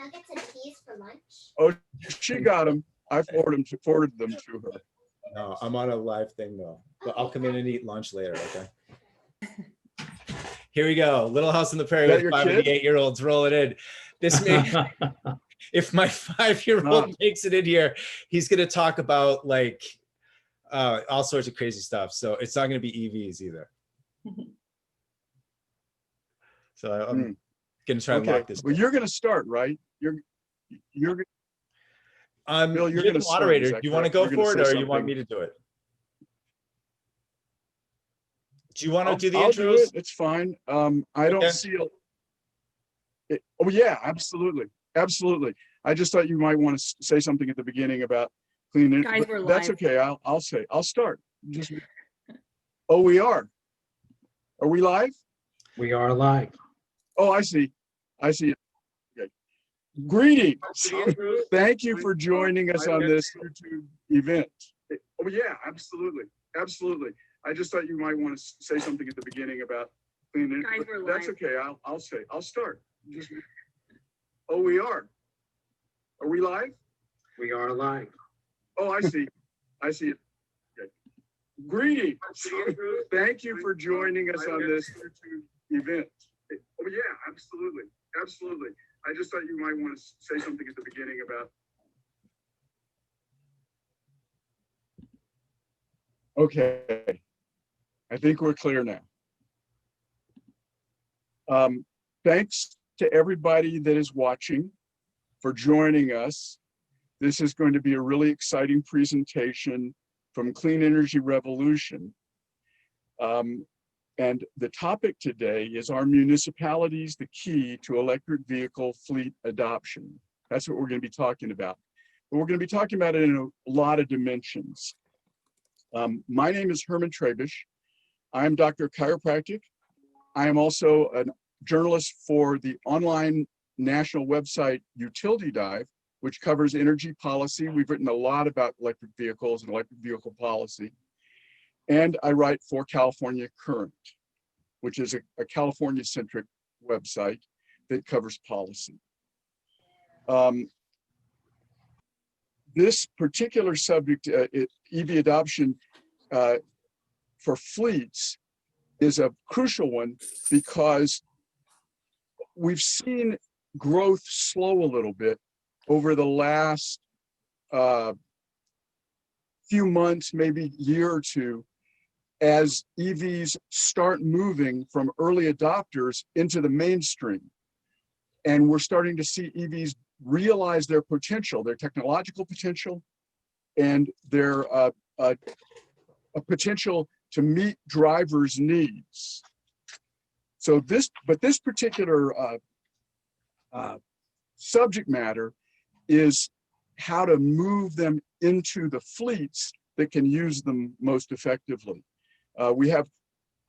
nuggets and peas for lunch? Oh, she got them. I forwarded them to her. No, I'm on a live thing though. But I'll come in and eat lunch later, okay? Here we go. Little House on the Prairie Is that with your 5 of kid? the 8-year-olds rolling in. This may, if my 5-year-old makes it in here, he's gonna talk about like all sorts of crazy stuff. So it's not gonna be EVs either. So I'm gonna try and Okay. lock this. Well, you're gonna start, right? You're Bill, you're You're gonna the start, moderator. is Do that you want to correct? go You're gonna for it, say or you want something. me to do it? Do you want to do the I'll do intros? it. It's fine. I don't Okay. see oh yeah, absolutely. Absolutely. I just thought you might want to say something at the beginning about cleaning. Guys, we're That's live. okay. I'll start. Just oh, we are. Are we live? We are live. Oh, I see. I see. Okay. Greetings. Thank you for joining us on this YouTube event. Oh yeah, absolutely. Absolutely. I just thought you might want to say something at the beginning about cleaning. Guys, we're That's live. okay. I'll start. Just oh, we are. Are we live? We are live. Oh, I see. I see it. Okay. Greetings. Thank you for joining us on this YouTube event. Oh yeah, absolutely. Absolutely. I just thought you might want to say something at the beginning about. Okay. I think we're clear now. Thanks to everybody that is watching for joining us. This is going to be a really exciting presentation from Clean Energy Revolution. And the topic today is, are municipalities the key to electric vehicle fleet adoption? That's what we're going to be talking about. But we're going to be talking about it in a lot of dimensions. My name is Herman Trabisch. I am Doctor of Chiropractic. I am also a journalist for the online national website Utility Dive, which covers energy policy. We've written a lot about electric vehicles and electric vehicle policy. And I write for California Current, which is a California-centric website that covers policy. This particular subject, EV adoption for fleets, is a crucial one because we've seen growth slow a little bit over the last few months, maybe year or two, as EVs start moving from early adopters into the mainstream. And we're starting to see EVs realize their potential, their technological potential, and their potential to meet drivers' needs. So this particular subject matter is how to move them into the fleets that can use them most effectively. We have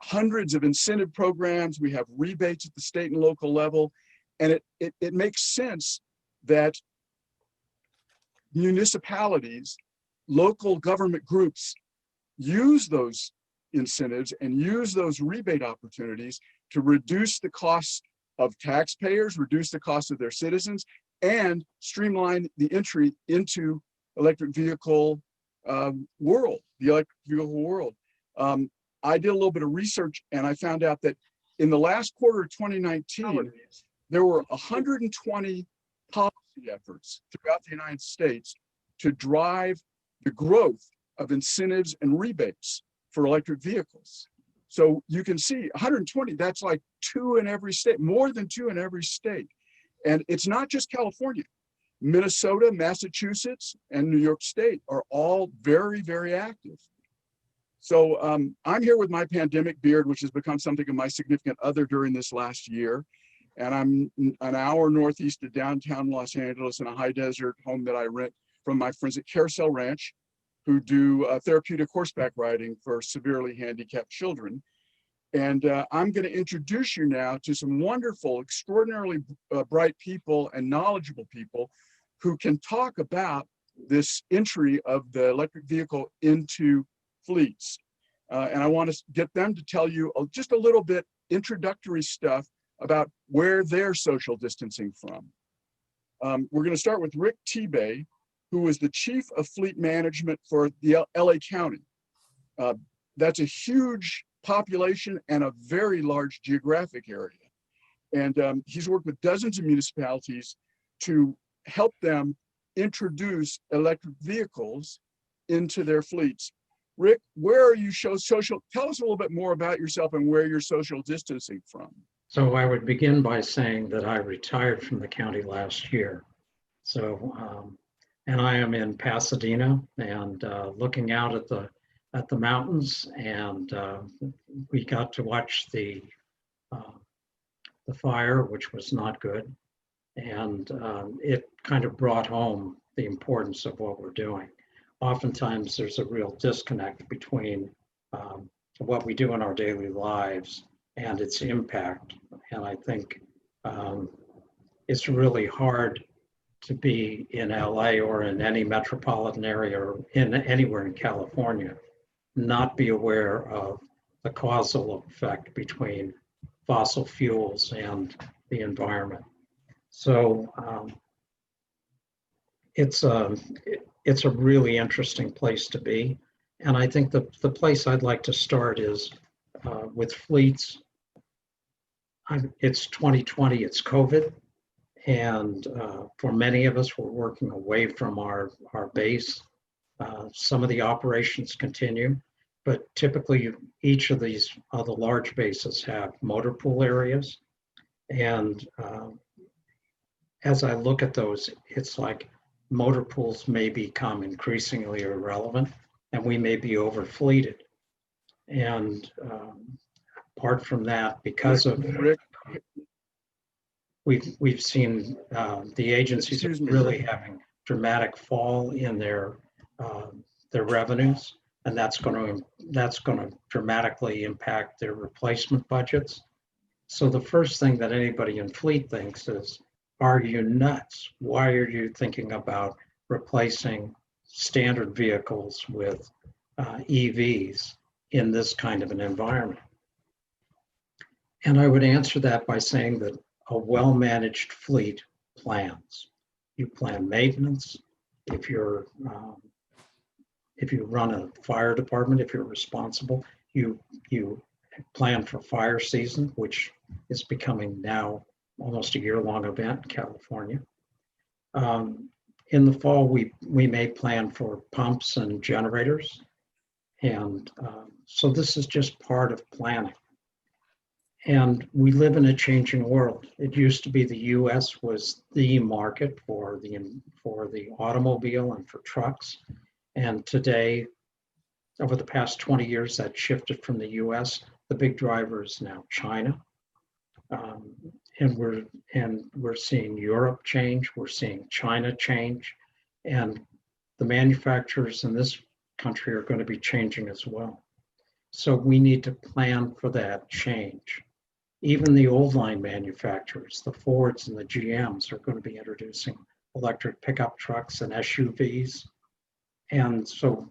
hundreds of incentive programs. We have rebates at the state and local level. And it makes sense that municipalities, local government groups use those incentives and use those rebate opportunities to reduce the costs of taxpayers, reduce the cost of their citizens, and streamline the entry into electric vehicle world, the electric vehicle world. I did a little bit of research and I found out that in the last quarter of 2019, there were 120 policy efforts throughout the United States to drive the growth of incentives and rebates for electric vehicles. So you can see 120, that's like 2 in every state, more than 2 in every state. And it's not just California. Minnesota, Massachusetts, and New York State are all very, very active. So I'm here with my pandemic beard, which has become something of my significant other during this last year. And I'm an hour northeast of downtown Los Angeles in a high desert home that I rent from my friends at Carousel Ranch, who do therapeutic horseback riding for severely handicapped children. And I'm going to introduce you now to some wonderful, extraordinarily bright people and knowledgeable people who can talk about this entry of the electric vehicle into fleets. And I want to get them to tell you just a little bit introductory stuff about where they're social distancing from. We're going to start with Rick Tebay, who is the Chief of Fleet Management for the LA County. That's a huge population and a very large geographic area. And he's worked with dozens of municipalities to help them introduce electric vehicles into their fleets. Rick, where are you social? Tell us a little bit more about yourself and where you're social distancing from. So I would begin by saying that I retired from the county last year. So, and I am in Pasadena and looking out at the mountains, and we got to watch the fire, which was not good. And it kind of brought home the importance of what we're doing. Oftentimes there's a real disconnect between what we do in our daily lives and its impact. And I think it's really hard to be in LA or in any metropolitan area or anywhere in California, not be aware of the causal effect between fossil fuels and the environment. So it's a really interesting place to be. And I think the place I'd like to start is with fleets. It's 2020, it's COVID. And for many of us, we're working away from our base. Some of the operations continue, but typically each of these other large bases have motor pool areas. And as I look at those, it's like motor pools may become increasingly irrelevant and we may be overfleeted. And apart from that, because of Rick, we've seen the agencies are really having dramatic fall in their revenues, and that's going to dramatically impact their replacement budgets. So the first thing that anybody in fleet thinks is, are you nuts? Why are you thinking about replacing standard vehicles with EVs in this kind of an environment? And I would answer that by saying that a well-managed fleet plans. You plan maintenance. If you run a fire department, if you're responsible, you plan for fire season, which is becoming now almost a year-long event in California. In the fall, we may plan for pumps and generators. And so this is just part of planning. And we live in a changing world. It used to be the US was the market for the automobile and for trucks. And today, over the past 20 years, that shifted from the US. The big driver is now China. And we're seeing Europe change, we're seeing China change, and the manufacturers in this country are going to be changing as well. So we need to plan for that change. Even the old line manufacturers, the Fords and the GMs, are going to be introducing electric pickup trucks and SUVs. And so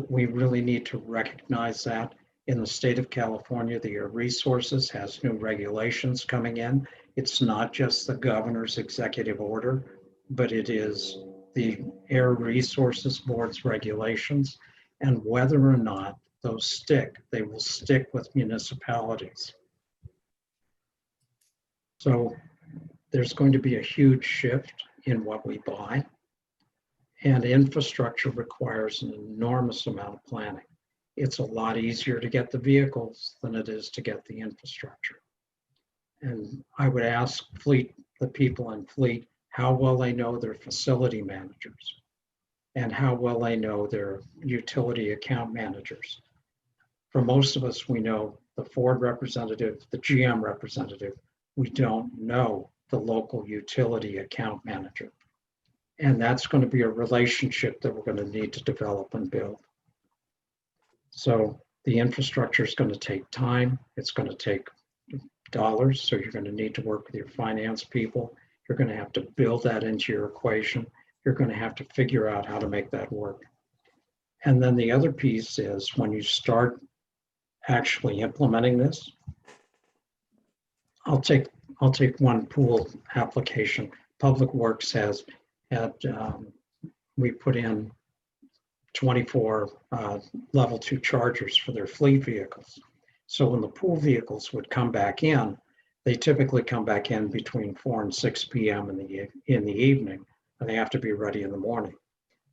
we really need to recognize that. In the state of California, the Air Resources has new regulations coming in. It's not just the governor's executive order, but it is the Air Resources Board's regulations. And whether or not those stick, they will stick with municipalities. So there's going to be a huge shift in what we buy. And infrastructure requires an enormous amount of planning. It's a lot easier to get the vehicles than it is to get the infrastructure. And I would ask the people in fleet, how well they know their facility managers and how well they know their utility account managers. For most of us, we know the Ford representative, the GM representative. We don't know the local utility account manager. And that's going to be a relationship that we're going to need to develop and build. So the infrastructure is going to take time. It's going to take dollars. So you're going to need to work with your finance people. You're going to have to build that into your equation. You're going to have to figure out how to make that work. And then the other piece is when you start actually implementing this, I'll take one pool application. Public Works has had, we put in 24 level 2 chargers for their fleet vehicles. So when the pool vehicles would come back in, they typically come back in between 4 and 6 p.m. in the evening, and they have to be ready in the morning.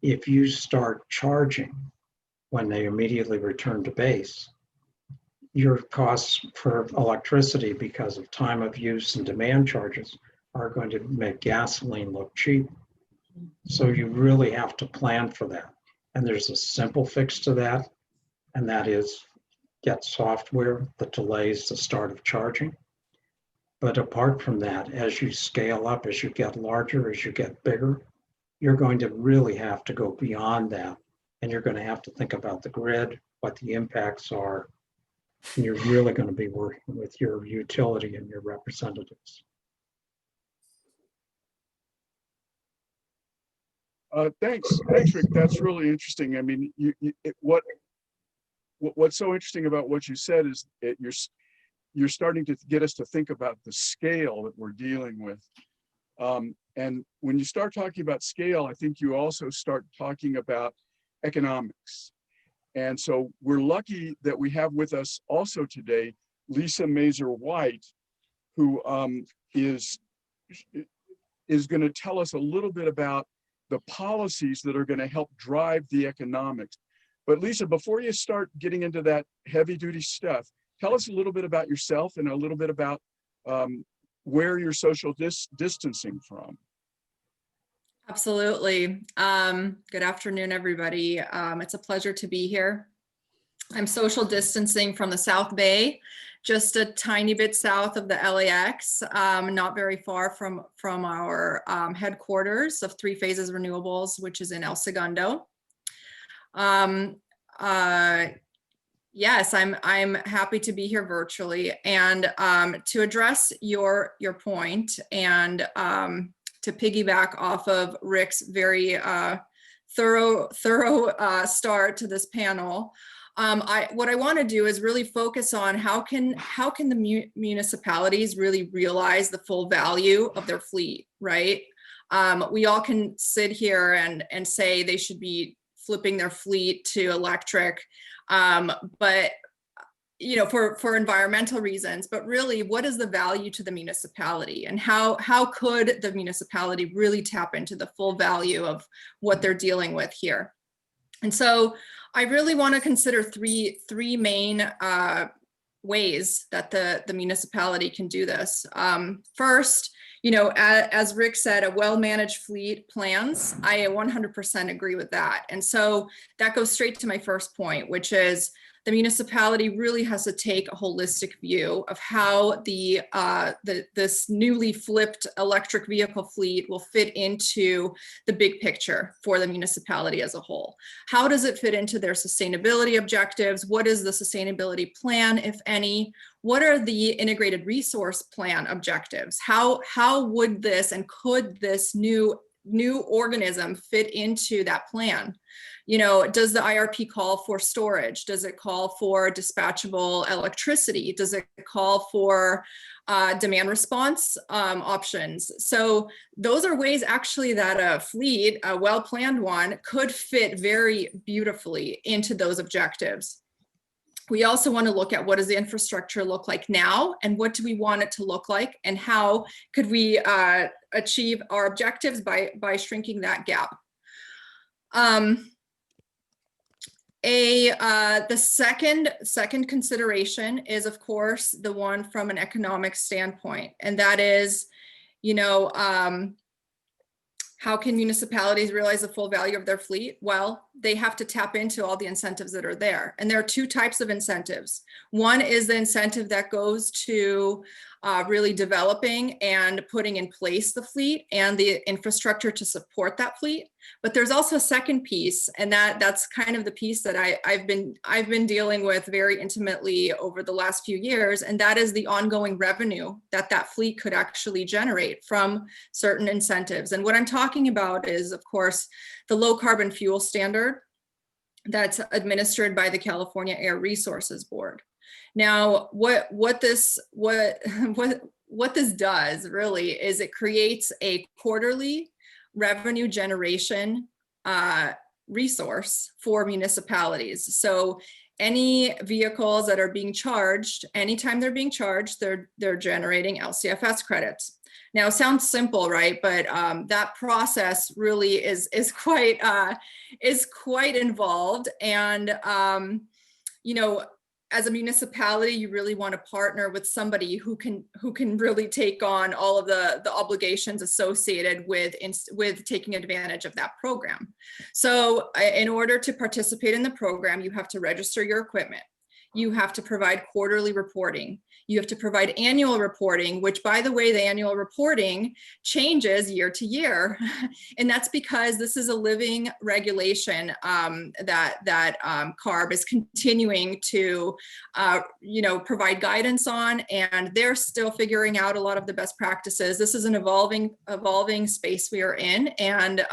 If you start charging when they immediately return to base, your costs for electricity because of time of use and demand charges are going to make gasoline look cheap. So you really have to plan for that. And there's a simple fix to that, and that is get software that delays the start of charging. But apart from that, as you scale up, as you get larger, as you get bigger, you're going to really have to go beyond that. And you're going to have to think about the grid, what the impacts are, and you're really going to be working with your utility and your representatives. Thanks, Rick. That's really interesting. I mean, what's so interesting about what you said is you're starting to get us to think about the scale that we're dealing with. And when you start talking about scale, I think you also start talking about economics. And so we're lucky that we have with us also today Lisa Mazur-White, who is going to tell us a little bit about the policies that are going to help drive the economics. But Lisa, before you start getting into that heavy duty stuff, tell us a little bit about yourself and a little bit about where you're social distancing from. Absolutely. Good afternoon, everybody. It's a pleasure to be here. I'm social distancing from the South Bay, just a tiny bit south of the LAX, not very far from our headquarters of Three Phases Renewables, which is in El Segundo. Yes, I'm happy to be here virtually, and to address your point and to piggyback off of Rick's very thorough start to this panel. What I want to do is really focus on how can the municipalities really realize the full value of their fleet, right? We all can sit here and say they should be flipping their fleet to electric, but you know, for environmental reasons. But really, what is the value to the municipality, and how could the municipality really tap into the full value of what they're dealing with here? And so I really want to consider three main ways that the municipality can do this. First, you know, as Rick said, a well-managed fleet plans. I 100% agree with that. And so that goes straight to my first point, which is the municipality really has to take a holistic view of how this newly flipped electric vehicle fleet will fit into the big picture for the municipality as a whole. How does it fit into their sustainability objectives? What is the sustainability plan, if any? What are the integrated resource plan objectives? How would this and could this new organism fit into that plan? You know, does the IRP call for storage? Does it call for dispatchable electricity? Does it call for demand response options? So those are ways actually that a fleet, a well-planned one, could fit very beautifully into those objectives. We also want to look at what does the infrastructure look like now, and what do we want it to look like, and how could we achieve our objectives by shrinking that gap. The second consideration is, of course, the one from an economic standpoint, and that is, you know, how can municipalities realize the full value of their fleet? Well, they have to tap into all the incentives that are there. And there are two types of incentives. One is the incentive that goes to really developing and putting in place the fleet and the infrastructure to support that fleet. But there's also a second piece, and that's kind of the piece that I've been dealing with very intimately over the last few years, and that is the ongoing revenue that fleet could actually generate from certain incentives. And what I'm talking about is, of course, the low carbon fuel standard that's administered by the California Air Resources Board. Now, what what this does really is it creates a quarterly revenue generation resource for municipalities. So any vehicles that are being charged, anytime they're being charged, they're generating LCFS credits. Now, it sounds simple, right? But that process really is quite involved. And you know, as a municipality, you really want to partner with somebody who can really take on all of the obligations associated with taking advantage of that program. So in order to participate in the program, you have to register your equipment. You have to provide quarterly reporting. You have to provide annual reporting, which, by the way, the annual reporting changes year to year. And that's because this is a living regulation that CARB is continuing to provide guidance on, and they're still figuring out a lot of the best practices. This is an evolving space we are in, and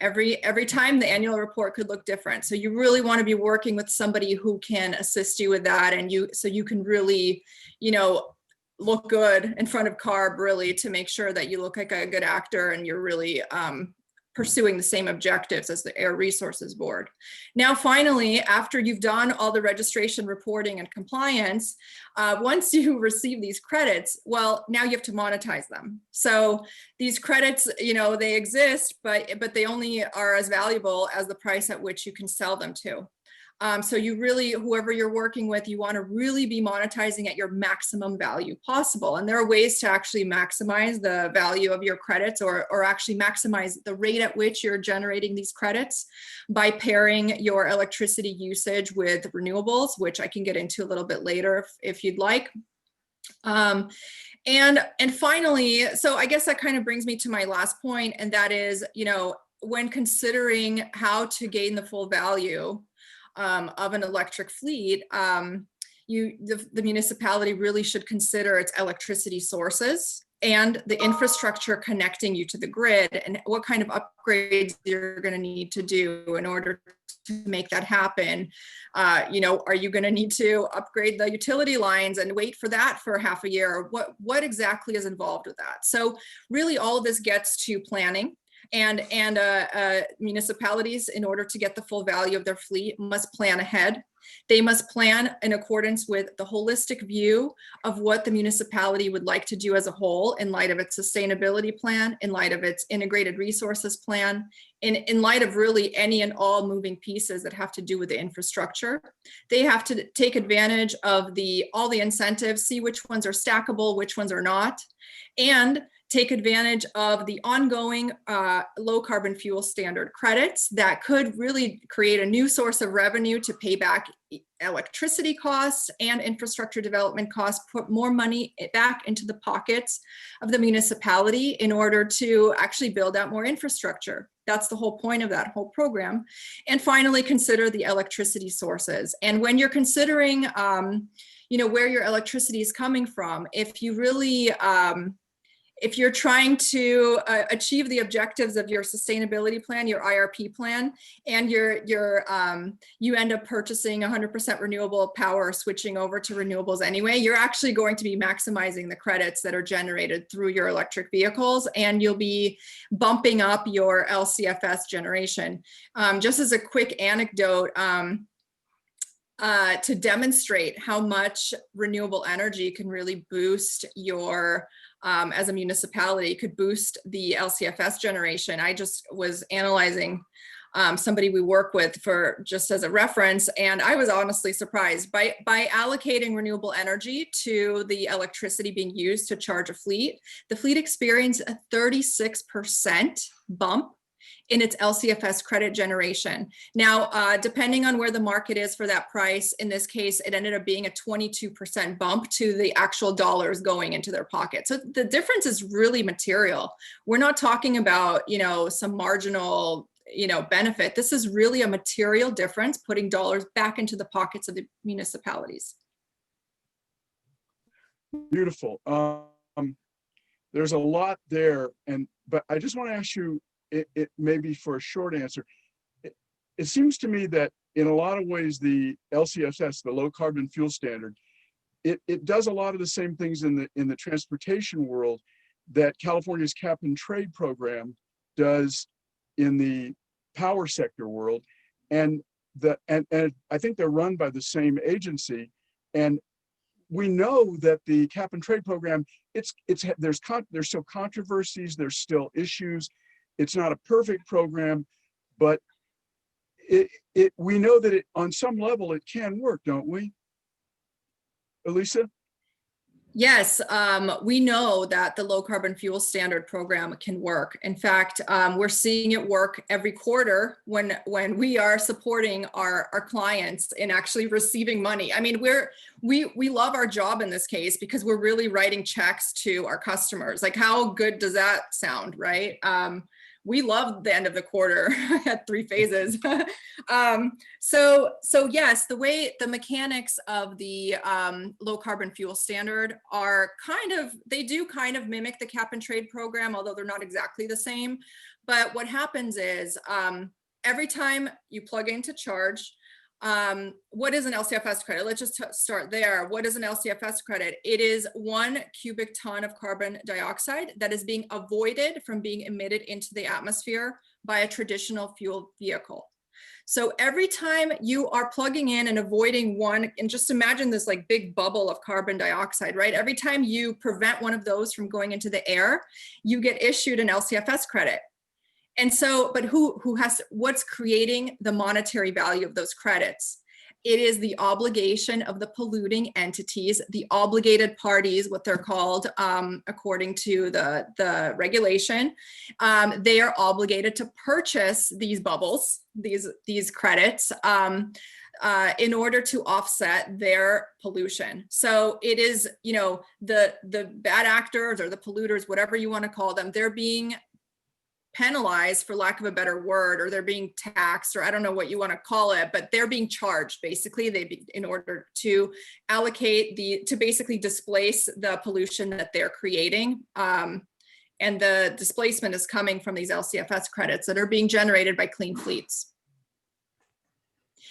every time the annual report could look different. So you really want to be working with somebody who can assist you with that, and so you can really, look good in front of CARB, really, to make sure that you look like a good actor and you're really pursuing the same objectives as the Air Resources Board. Now, finally, after you've done all the registration, reporting, and compliance, once you receive these credits, well, now you have to monetize them. So these credits, they exist, but they only are as valuable as the price at which you can sell them to. So you really, whoever you're working with, you want to really be monetizing at your maximum value possible. And there are ways to actually maximize the value of your credits, or actually maximize the rate at which you're generating these credits by pairing your electricity usage with renewables, which I can get into a little bit later if you'd like. And finally, so I guess that kind of brings me to my last point, and that is, when considering how to gain the full value of an electric fleet, the municipality really should consider its electricity sources and the infrastructure connecting you to the grid, and what kind of upgrades you're going to need to do in order to make that happen. Are you going to need to upgrade the utility lines and wait for that for half a year? Or what exactly is involved with that? So really, all of this gets to planning. And municipalities, in order to get the full value of their fleet, must plan ahead. They must plan in accordance with the holistic view of what the municipality would like to do as a whole, in light of its sustainability plan, in light of its integrated resources plan, in light of really any and all moving pieces that have to do with the infrastructure. They have to take advantage of all the incentives, see which ones are stackable, which ones are not, and take advantage of the ongoing low carbon fuel standard credits that could really create a new source of revenue to pay back electricity costs and infrastructure development costs, put more money back into the pockets of the municipality in order to actually build out more infrastructure. That's the whole point of that whole program. And finally, consider the electricity sources. And when you're considering, where your electricity is coming from, if you really, if you're trying to achieve the objectives of your sustainability plan, your IRP plan, and you end up purchasing 100% renewable power or switching over to renewables anyway, you're actually going to be maximizing the credits that are generated through your electric vehicles, and you'll be bumping up your LCFS generation. Just as a quick anecdote, to demonstrate how much renewable energy can really boost your, as a municipality, could boost the LCFS generation. I just was analyzing somebody we work with for just as a reference, and I was honestly surprised by allocating renewable energy to the electricity being used to charge a fleet. The fleet experienced a 36% bump in its LCFS credit generation. Now, depending on where the market is for that price, in this case, it ended up being a 22% bump to the actual dollars going into their pocket. So the difference is really material. We're not talking about, some marginal, benefit. This is really a material difference, putting dollars back into the pockets of the municipalities. Beautiful. There's a lot there, but I just want to ask you, it maybe for a short answer. It seems to me that in a lot of ways, the LCFS, the low carbon fuel standard, it does a lot of the same things in the transportation world that California's cap and trade program does in the power sector world. And I think they're run by the same agency. And we know that the cap and trade program, there's still controversies, there's still issues. It's not a perfect program, but we know that on some level it can work, don't we? Elisa? Yes, we know that the low carbon fuel standard program can work. In fact, we're seeing it work every quarter when we are supporting our clients in actually receiving money. I mean, we love our job in this case because we're really writing checks to our customers. Like, how good does that sound, right? We love the end of the quarter at 3 phases. So yes, the mechanics of the low carbon fuel standard are they do kind of mimic the cap and trade program, although they're not exactly the same. But what happens is every time you plug into charge, what is an LCFS credit? Let's just start there. What is an LCFS credit? It is 1 cubic ton of carbon dioxide that is being avoided from being emitted into the atmosphere by a traditional fuel vehicle. So every time you are plugging in and avoiding one, and just imagine this like big bubble of carbon dioxide, right? Every time you prevent one of those from going into the air, you get issued an LCFS credit. And so, but what's creating the monetary value of those credits? It is the obligation of the polluting entities, the obligated parties, what they're called according to the regulation. They are obligated to purchase these bubbles, these credits, in order to offset their pollution. So it is, the bad actors or the polluters, whatever you want to call them, they're being penalized, for lack of a better word, or they're being taxed, or I don't know what you want to call it, but they're being charged basically in order to to basically displace the pollution that they're creating. And the displacement is coming from these LCFS credits that are being generated by clean fleets.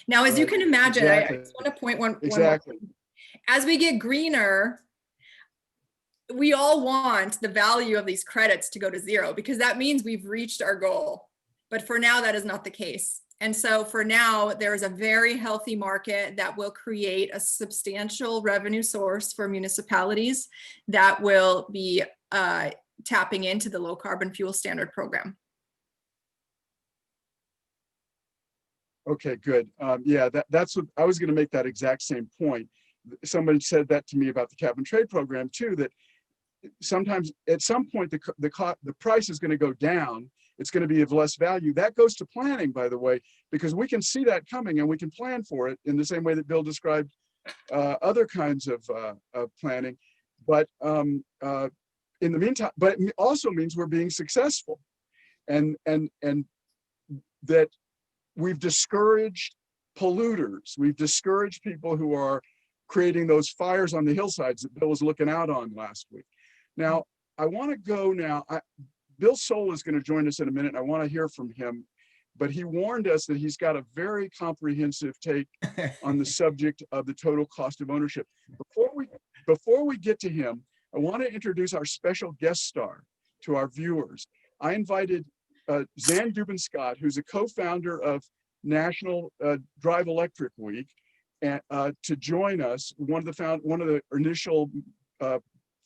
Now, as you can imagine, Exactly. I just want to point one. Exactly. As we get greener, we all want the value of these credits to go to zero, because that means we've reached our goal. But for now, that is not the case. And so for now, there is a very healthy market that will create a substantial revenue source for municipalities that will be tapping into the low carbon fuel standard program. Okay, good. Yeah, that's what I was going to make, that exact same point. Somebody said that to me about the cap and trade program too, that sometimes at some point the price is going to go down. It's going to be of less value. That goes to planning, by the way, because we can see that coming and we can plan for it in the same way that Bill described other kinds of planning. But in the meantime, but it also means we're being successful, and that we've discouraged polluters. We've discouraged people who are creating those fires on the hillsides that Bill was looking out on last week. Now, I want to go now. Bill Soul is going to join us in a minute. I want to hear from him, but he warned us that he's got a very comprehensive take on the subject of the total cost of ownership. Before we get to him, I want to introduce our special guest star to our viewers. I invited Zan Dubin-Scott, who's a co-founder of National Drive Electric Week, and to join us, one of the initial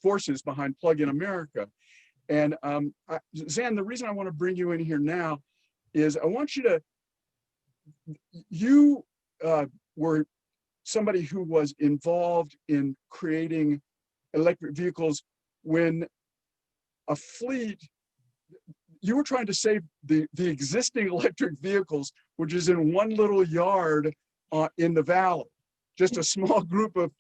forces behind Plug in America. And Zan, the reason I want to bring you in here now is I want you were somebody who was involved in creating electric vehicles when a fleet, you were trying to save the existing electric vehicles, which is in one little yard in the valley, just a small group of,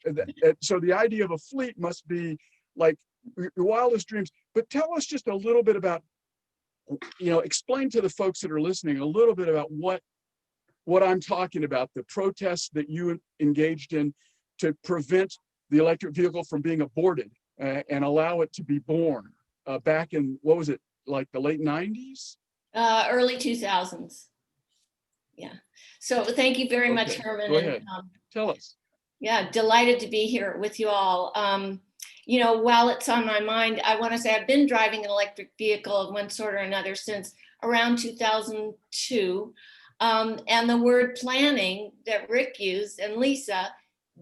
so the idea of a fleet must be like your wildest dreams. But tell us just a little bit about, explain to the folks that are listening a little bit about what I'm talking about, the protests that you engaged in to prevent the electric vehicle from being aborted and allow it to be born back in, what was it, like the late 90s? Early 2000s. Yeah. So thank you very much, Herman. Go ahead. Tell us. Yeah, delighted to be here with you all. You know, while it's on my mind, I want to say I've been driving an electric vehicle of one sort or another since around 2002. And the word planning that Rick used and Lisa,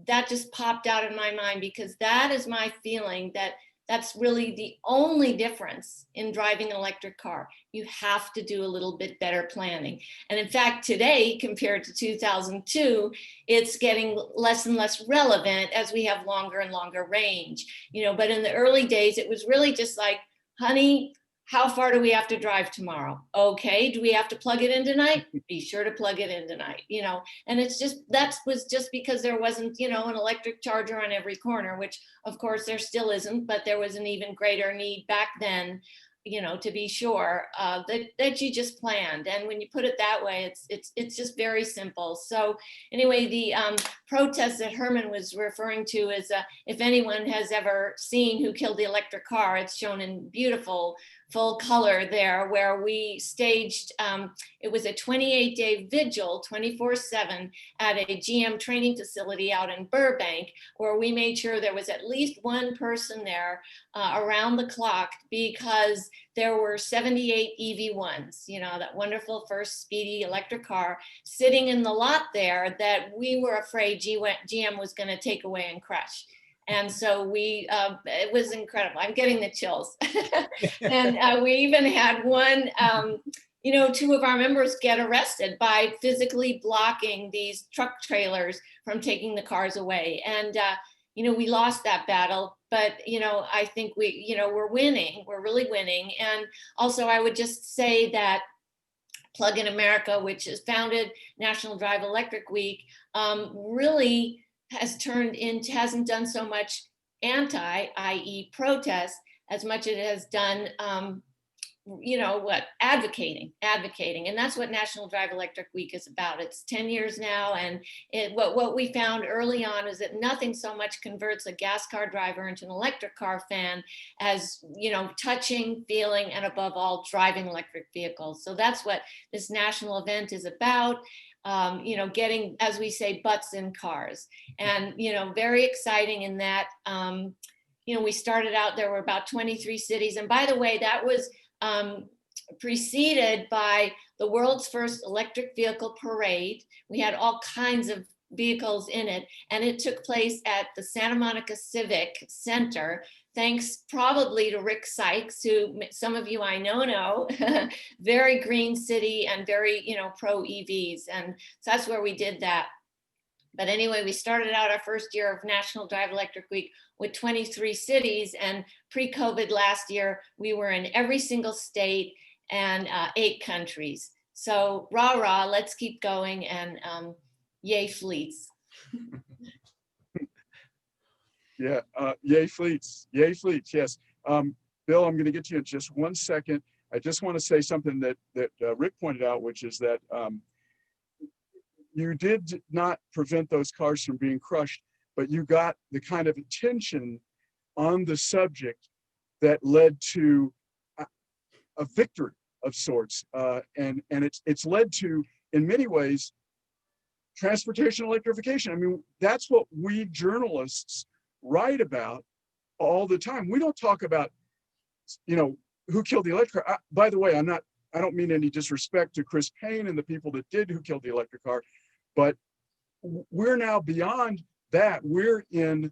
that just popped out in my mind because that is my feeling that that's really the only difference in driving an electric car. You have to do a little bit better planning. And in fact, today, compared to 2002, it's getting less and less relevant as we have longer and longer range. You know, but in the early days, it was really just like, honey, how far do we have to drive tomorrow? Okay, do we have to plug it in tonight? Be sure to plug it in tonight, you know. And it's just, that was just because there wasn't, you know, an electric charger on every corner, which of course there still isn't, but there was an even greater need back then, you know, to be sure that you just planned. And when you put it that way, it's just very simple. So anyway, the protest that Herman was referring to is if anyone has ever seen Who Killed the Electric Car, it's shown in beautiful full color there, where we staged, it was a 28-day vigil, 24/7 at a GM training facility out in Burbank, where we made sure there was at least one person there around the clock, because there were 78 EV1s, you know, that wonderful first speedy electric car sitting in the lot there that we were afraid GM was going to take away and crush. And so we, it was incredible. I'm getting the chills. And we even had one, you know, 2 of our members get arrested by physically blocking these truck trailers from taking the cars away. And, you know, we lost that battle, but, you know, I think we, you know, we're winning, we're really winning. And also I would just say that Plug-in America, which has founded National Drive Electric Week, really has turned into, hasn't done so much anti, i.e. protest, as much as it has done, you know, what, advocating. And that's what National Drive Electric Week is about. It's 10 years now. And what we found early on is that nothing so much converts a gas car driver into an electric car fan as, you know, touching, feeling, and above all, driving electric vehicles. So that's what this national event is about. You know, getting, as we say, butts in cars. And, you know, very exciting in that, you know, we started out, there were about 23 cities. And by the way, that was preceded by the world's first electric vehicle parade. We had all kinds of vehicles in it, and it took place at the Santa Monica Civic Center, thanks probably to Rick Sykes, who some of you I know, very green city and very, you know, pro EVs. And so that's where we did that. But anyway, we started out our first year of National Drive Electric Week with 23 cities, and pre-COVID last year, we were in every single state and 8 countries. So rah, rah, let's keep going, and yay fleets. Yeah, yay fleets, yes. Bill, I'm gonna get to you in just one second. I just wanna say something that Rick pointed out, which is that you did not prevent those cars from being crushed, but you got the kind of attention on the subject that led to a victory of sorts. And it's led to, in many ways, transportation electrification. I mean, that's what we journalists write about all the time. We don't talk about, you know, who killed the electric car. By the way, I don't mean any disrespect to Chris Payne and the people that did Who Killed the Electric Car, but we're now beyond that. We're in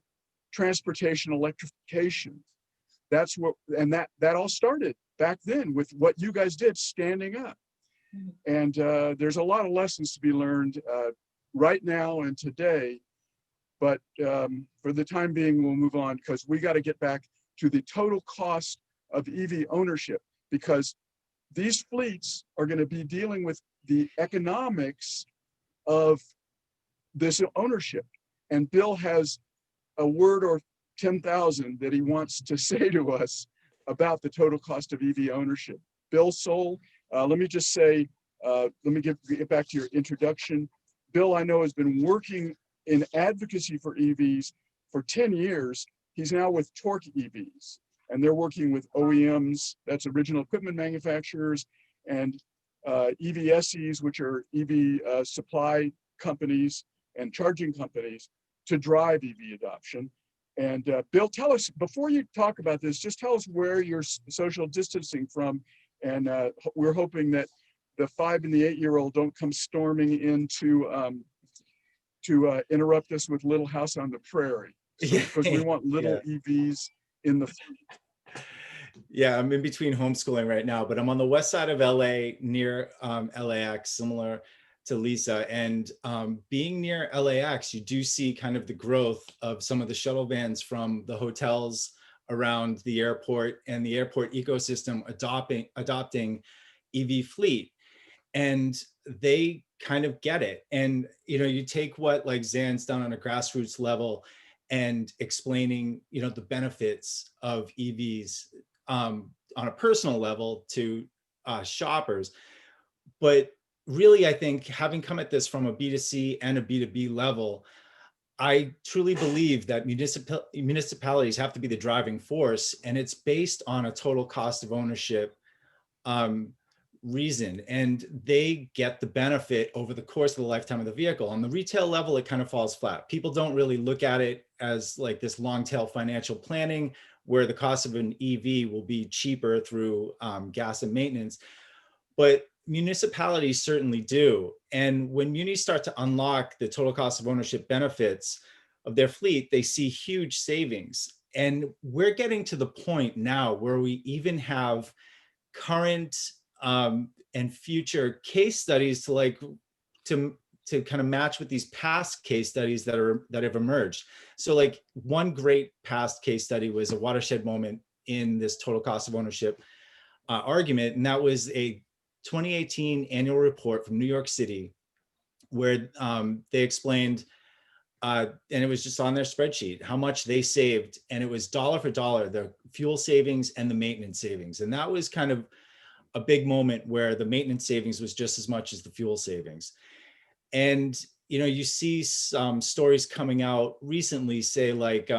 transportation electrification. That's what, and that all started back then with what you guys did, standing up. And there's a lot of lessons to be learned right now and today, but for the time being, we'll move on, because we got to get back to the total cost of EV ownership, because these fleets are going to be dealing with the economics of this ownership. And Bill has a word or 10,000 that he wants to say to us about the total cost of EV ownership. Bill Soul, let me just say, let me get back to your introduction. Bill, I know, has been working in advocacy for EVs for 10 years. He's now with Torque EVs, and they're working with OEMs, that's original equipment manufacturers, and EVSEs, which are EV supply companies and charging companies, to drive EV adoption. And Bill, tell us, before you talk about this, just tell us where you're social distancing from. And we're hoping that the 5 and the 8-year-old don't come storming in to interrupt us with Little House on the Prairie. Because we want little EVs in the fleet. Yeah, I'm in between homeschooling right now, but I'm on the west side of LA near LAX, similar to Lisa. And being near LAX, you do see kind of the growth of some of the shuttle vans from the hotels around the airport and the airport ecosystem adopting EV fleet. And they kind of get it. And, you know, you take what like Zan's done on a grassroots level and explaining, you know, the benefits of EVs on a personal level to shoppers. But really, I think having come at this from a B2C and a B2B level, I truly believe that municipalities have to be the driving force, and it's based on a total cost of ownership reason, and they get the benefit over the course of the lifetime of the vehicle. On the retail level, it kind of falls flat. People don't really look at it as like this long tail financial planning where the cost of an EV will be cheaper through gas and maintenance, but municipalities certainly do. And when munis start to unlock the total cost of ownership benefits of their fleet, they see huge savings. And we're getting to the point now where we even have current and future case studies to kind of match with these past case studies that have emerged. So like one great past case study was a watershed moment in this total cost of ownership argument, and that was a 2018 annual report from New York City where they explained, and it was just on their spreadsheet, how much they saved, and it was dollar for dollar, the fuel savings and the maintenance savings. And that was kind of a big moment where the maintenance savings was just as much as the fuel savings. And, you know, you see some stories coming out recently, say like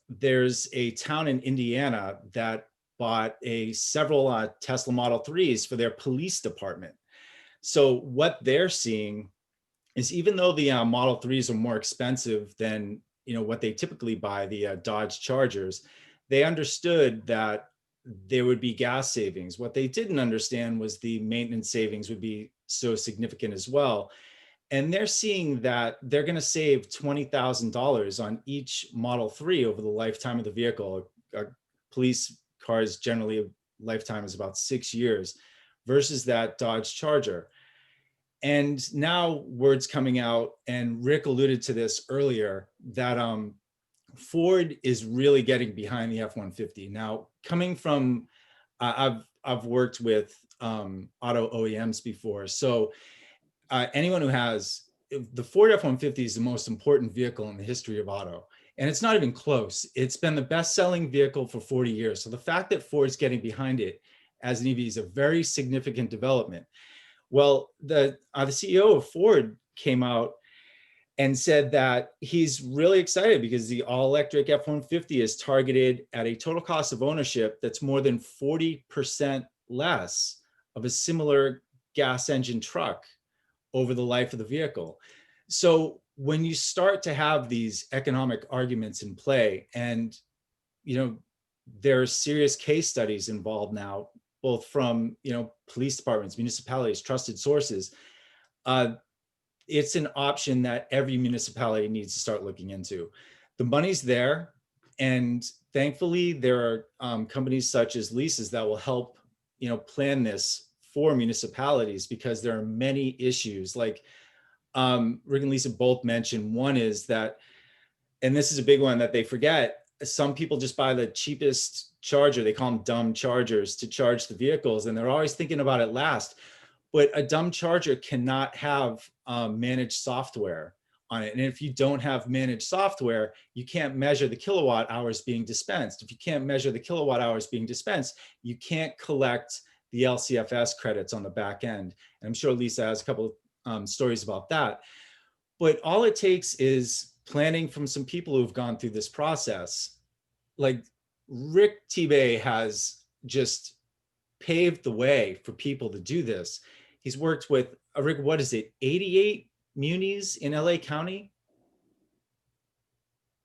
there's a town in Indiana that bought several Tesla Model 3s for their police department. So what they're seeing is, even though the Model 3s are more expensive than, you know, what they typically buy, the Dodge Chargers, they understood that there would be gas savings. What they didn't understand was the maintenance savings would be so significant as well. And they're seeing that they're going to save $20,000 on each Model 3 over the lifetime of the vehicle. Police cars generally a lifetime is about 6 years versus that Dodge Charger. And now word's coming out, and Rick alluded to this earlier, that Ford is really getting behind the F-150. Now, coming from, I've worked with auto OEMs before. So anyone who has, the Ford F-150 is the most important vehicle in the history of auto. And it's not even close. It's been the best-selling vehicle for 40 years. So the fact that Ford's getting behind it as an EV is a very significant development. Well, the CEO of Ford came out and said that he's really excited because the all-electric F-150 is targeted at a total cost of ownership that's more than 40% less of a similar gas engine truck over the life of the vehicle. So when you start to have these economic arguments in play, and, you know, there are serious case studies involved now, both from, you know, police departments, municipalities, trusted sources, it's an option that every municipality needs to start looking into. The money's there, and thankfully there are companies such as Lisa's that will help, you know, plan this for municipalities, because there are many issues. Like Rick and Lisa both mentioned, one is that, and this is a big one that they forget, some people just buy the cheapest charger, they call them dumb chargers, to charge the vehicles, and they're always thinking about it last. But a dumb charger cannot have managed software on it. And if you don't have managed software, you can't measure the kilowatt hours being dispensed. If you can't measure the kilowatt hours being dispensed, you can't collect the LCFS credits on the back end. And I'm sure Lisa has a couple of stories about that. But all it takes is planning from some people who've gone through this process. Like Rick Tibet has just paved the way for people to do this. He's worked with, Rick, what is it, 88 munis in LA County?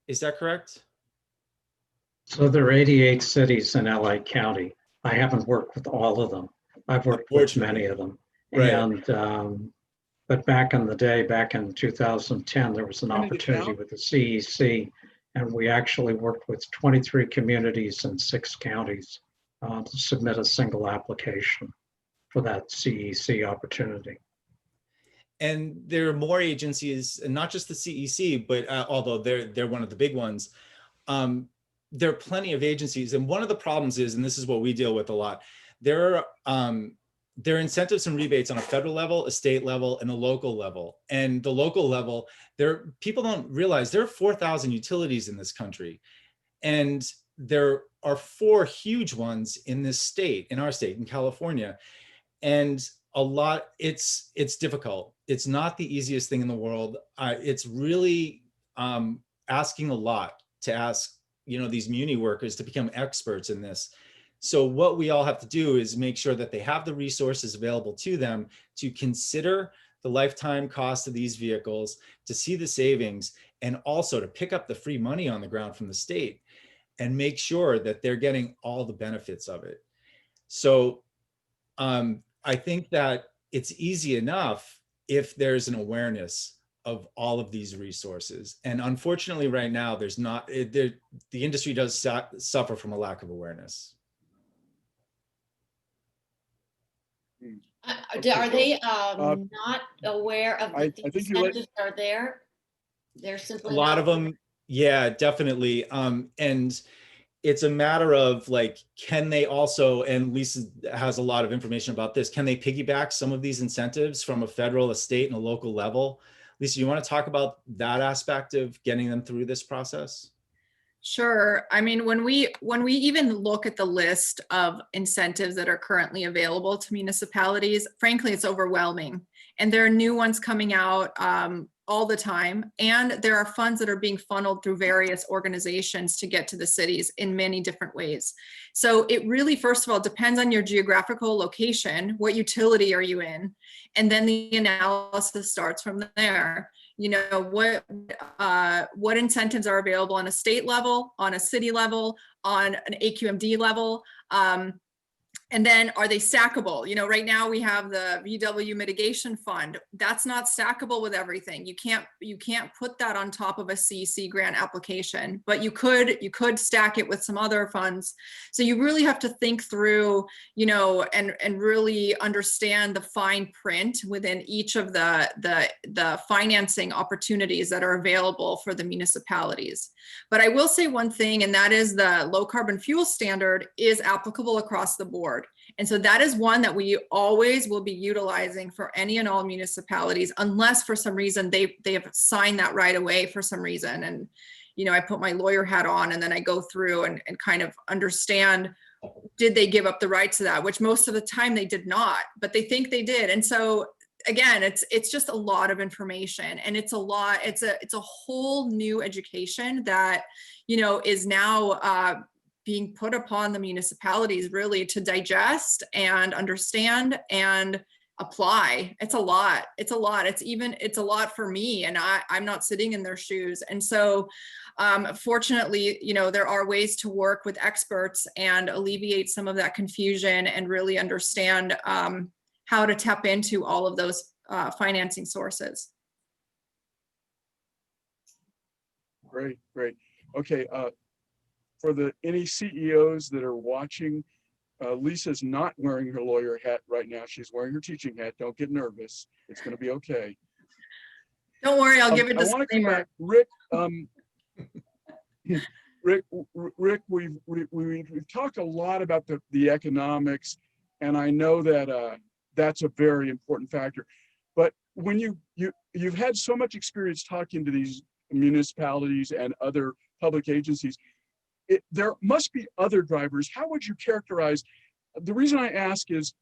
Is that correct? So there are 88 cities in LA County. I haven't worked with all of them. I've worked with many of them. Right. And, but back in the day, back in 2010, there was an When did it opportunity count? with the CEC, and we actually worked with 23 communities in 6 counties to submit a single application for that CEC opportunity. And there are more agencies, and not just the CEC, but although they're one of the big ones, there are plenty of agencies. And one of the problems is, and this is what we deal with a lot, there are incentives and rebates on a federal level, a state level, and a local level. And the local level, people don't realize there are 4,000 utilities in this country. And there are 4 huge ones in this state, in our state, in California. And a lot, it's difficult. It's not the easiest thing in the world. It's really asking a lot to ask, these muni workers to become experts in this. So what we all have to do is make sure that they have the resources available to them to consider the lifetime cost of these vehicles, to see the savings, and also to pick up the free money on the ground from the state and make sure that they're getting all the benefits of it. So I think that it's easy enough if there's an awareness of all of these resources. And unfortunately right now, there's not, the industry does suffer from a lack of awareness. Are they not aware of I the think you let- incentives are there? They're simply A lot not of them, yeah, definitely. And it's a matter of like, can they also, and Lisa has a lot of information about this, can they piggyback some of these incentives from a federal, a state, and a local level? Lisa, you want to talk about that aspect of getting them through this process? Sure. I mean, when we even look at the list of incentives that are currently available to municipalities, frankly, it's overwhelming. And there are new ones coming out all the time. And there are funds that are being funneled through various organizations to get to the cities in many different ways. So it really, first of all, depends on your geographical location. What utility are you in? And then the analysis starts from there. What incentives are available on a state level, on a city level, on an AQMD level, and then are they stackable? Right now we have the VW mitigation fund. That's not stackable with everything. You can't put that on top of a CEC grant application, but you could stack it with some other funds. So you really have to think through, and really understand the fine print within each of the financing opportunities that are available for the municipalities. But I will say one thing, and that is the low carbon fuel standard is applicable across the board. And so that is one that we always will be utilizing for any and all municipalities, unless for some reason they have signed that right away for some reason. And, I put my lawyer hat on and then I go through and kind of understand, did they give up the rights to that? Which most of the time they did not, but they think they did. And so again, it's just a lot of information, and it's a whole new education that, is now being put upon the municipalities really to digest and understand and apply. It's a lot. It's a lot for me, and I'm not sitting in their shoes. And so fortunately, there are ways to work with experts and alleviate some of that confusion and really understand how to tap into all of those financing sources. Great. Okay. For any CEOs that are watching, Lisa's not wearing her lawyer hat right now. She's wearing her teaching hat. Don't get nervous. It's going to be okay. Don't worry, I'll give a I want to come disclaimer. back, Rick. Rick, we've talked a lot about the economics, and I know that that's a very important factor. But when you've had so much experience talking to these municipalities and other public agencies, there must be other drivers. How would you characterize? The reason I ask is,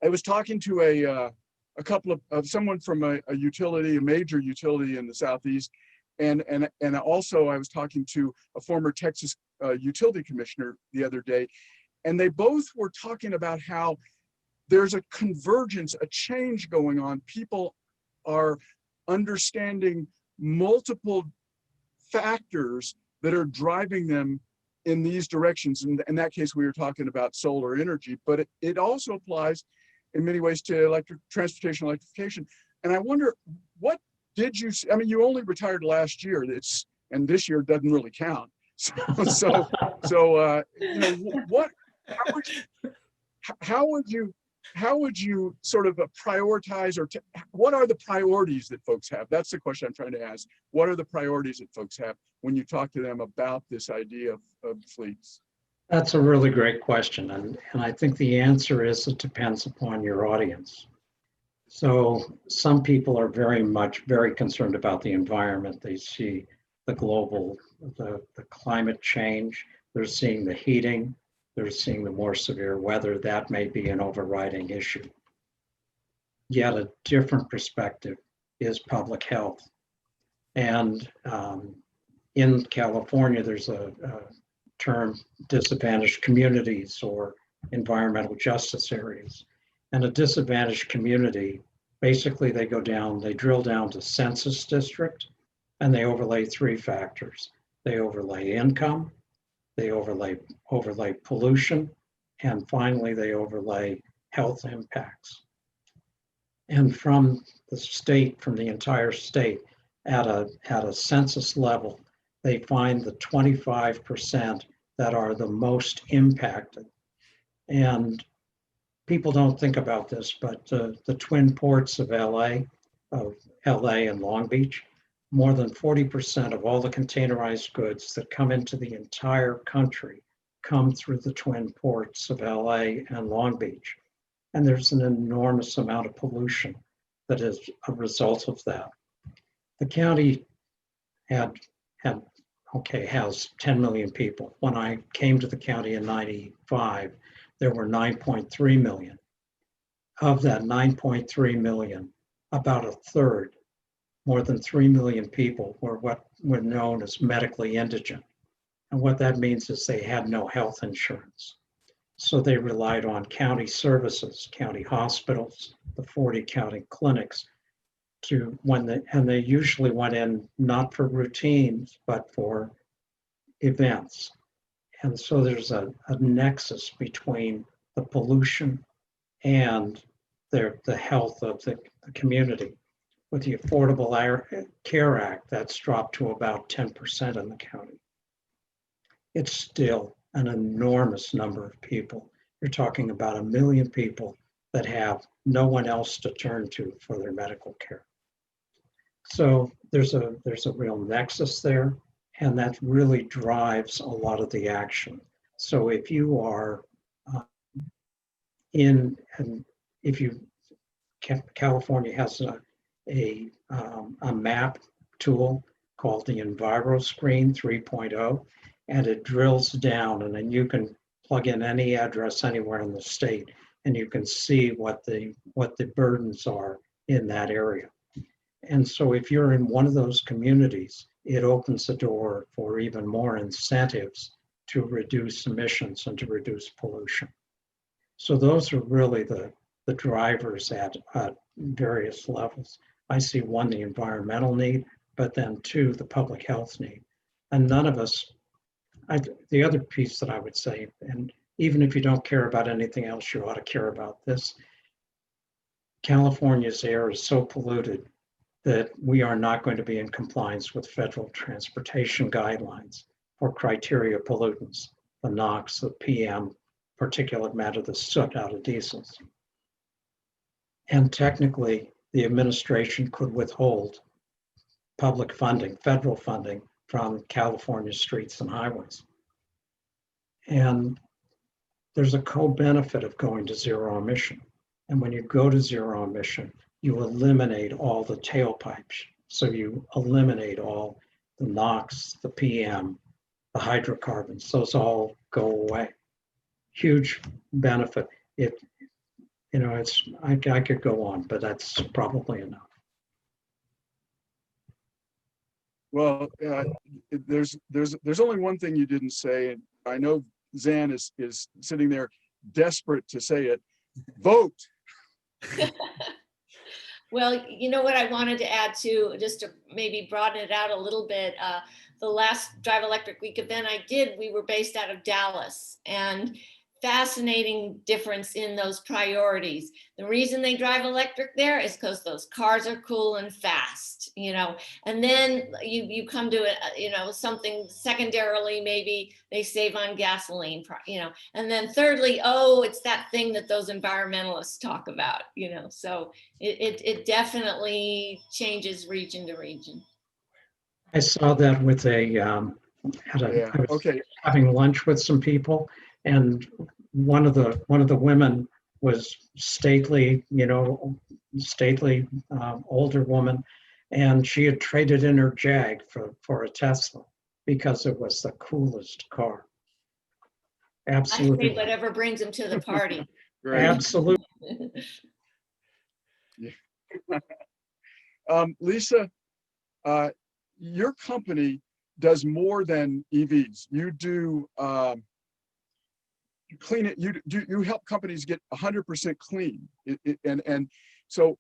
I was talking to a couple of someone from a major utility in the Southeast, and also I was talking to a former Texas utility commissioner the other day, and they both were talking about how there's a convergence, a change going on. People are understanding multiple factors that are driving them in these directions? In that case, we were talking about solar energy, but it also applies in many ways to transportation electrification. And I wonder, what did you, I mean, you only retired last year, and this year doesn't really count. So you know, what, how would you sort of prioritize, or what are the priorities that folks have? That's the question I'm trying to ask. What are the priorities that folks have when you talk to them about this idea of fleets? That's a really great question. And I think the answer is it depends upon your audience. So some people are very concerned about the environment. They see the global, the climate change. They're seeing the heating. They're seeing the more severe weather. That may be an overriding issue. Yet a different perspective is public health. And in California, there's a term, disadvantaged communities or environmental justice areas. And a disadvantaged community, basically they drill down to census district, and they overlay 3 factors. They overlay income, they overlay pollution, and finally they overlay health impacts. And from the entire state, at a census level, they find the 25% that are the most impacted. And people don't think about this, but the twin ports of LA and Long Beach, more than 40% of all the containerized goods that come into the entire country come through the twin ports of LA and Long Beach. And there's an enormous amount of pollution that is a result of that. The county has 10 million people. When I came to the county in '95, there were 9.3 million. Of that 9.3 million, about a third, more than 3 million people, were what were known as medically indigent. And what that means is they had no health insurance. So they relied on county services, county hospitals, the 40 county clinics, and they usually went in not for routines, but for events. And so there's a nexus between the pollution and the health of the community. With the Affordable Care Act, that's dropped to about 10% in the county. It's still an enormous number of people. You're talking about 1 million people that have no one else to turn to for their medical care. So there's a real nexus there, and that really drives a lot of the action. So if you are California has a map tool called the EnviroScreen 3.0, and it drills down, and then you can plug in any address anywhere in the state, and you can see what the burdens are in that area. And so if you're in one of those communities, it opens the door for even more incentives to reduce emissions and to reduce pollution. So those are really the drivers at various levels. I see one, the environmental need, but then 2, the public health need. And none of us, the other piece that I would say, and even if you don't care about anything else, you ought to care about this. California's air is so polluted that we are not going to be in compliance with federal transportation guidelines for criteria pollutants, the NOx, the PM, particulate matter, the soot out of diesels. And technically, the administration could withhold public funding, federal funding, from California streets and highways. And there's a co-benefit of going to zero emission. And when you go to zero emission, you eliminate all the tailpipes. So you eliminate all the NOx, the PM, the hydrocarbons, those all go away. Huge benefit. I could go on, but that's probably enough. Well, there's only one thing you didn't say, and I know Zan is sitting there desperate to say it. Vote. Well, you know what I wanted to add to, just to maybe broaden it out a little bit, the last Drive Electric Week event I did, we were based out of Dallas, and fascinating difference in those priorities. The reason they drive electric there is because those cars are cool and fast, you know. And then you come to it, you know, something secondarily, maybe they save on gasoline, you know. And then thirdly, oh, it's that thing that those environmentalists talk about, you know. So it definitely changes region to region. I saw that with I Yeah, was okay. having lunch with some people, and one of the women was stately, older woman, and she had traded in her Jag for a Tesla because it was the coolest car. I say Absolutely, whatever brings them to the party. Great. absolutely. Lisa, your company does more than EVs. You do clean it. You help companies get 100% clean. And so,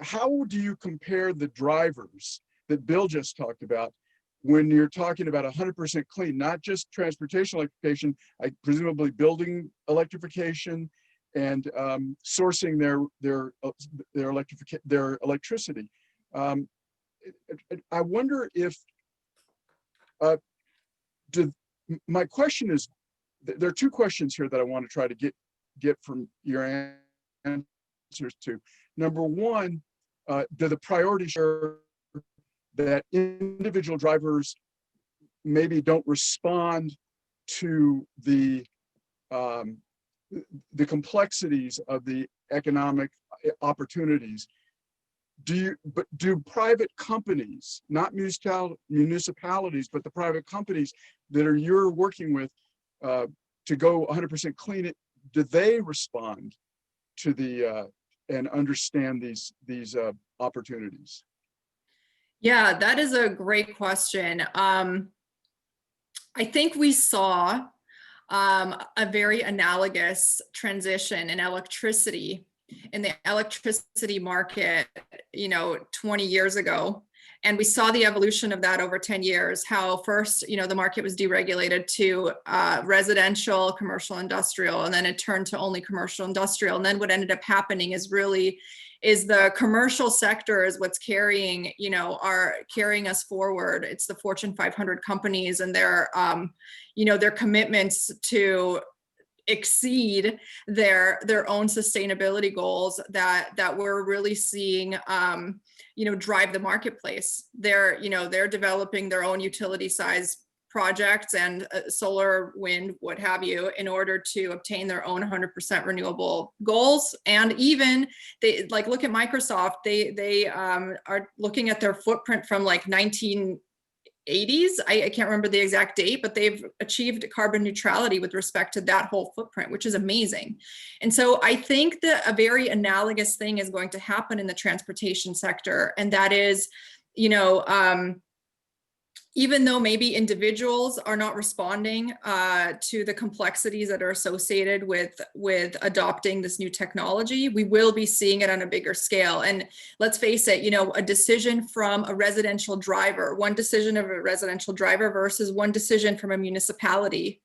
how do you compare the drivers that Bill just talked about when you're talking about 100% clean, not just transportation electrification, like presumably building electrification and sourcing their electricity? I wonder if my question is, there are two questions here that I want to try to get from your answers to. Number one, do the priorities share that individual drivers maybe don't respond to the complexities of the economic opportunities? Do private companies, not municipalities, but the private companies that you're working with to go 100% clean, do they respond to the and understand these opportunities? Yeah, that is a great question. I think we saw a very analogous transition in electricity, in the electricity market, 20 years ago. And we saw the evolution of that over 10 years, how first, the market was deregulated to residential, commercial, industrial, and then it turned to only commercial industrial. And then what ended up happening is the commercial sector is what's carrying us forward. It's the Fortune 500 companies and their commitments to exceed their own sustainability goals that we're really seeing drive the marketplace. They're developing their own utility size projects and solar, wind, what have you, in order to obtain their own 100% renewable goals. And even they look at Microsoft, they are looking at their footprint from 1980s. I can't remember the exact date, but they've achieved carbon neutrality with respect to that whole footprint, which is amazing. And so I think that a very analogous thing is going to happen in the transportation sector. And that is, even though maybe individuals are not responding to the complexities that are associated with adopting this new technology, we will be seeing it on a bigger scale. And let's face it, a decision from a residential driver, one decision of a residential driver versus one decision from a municipality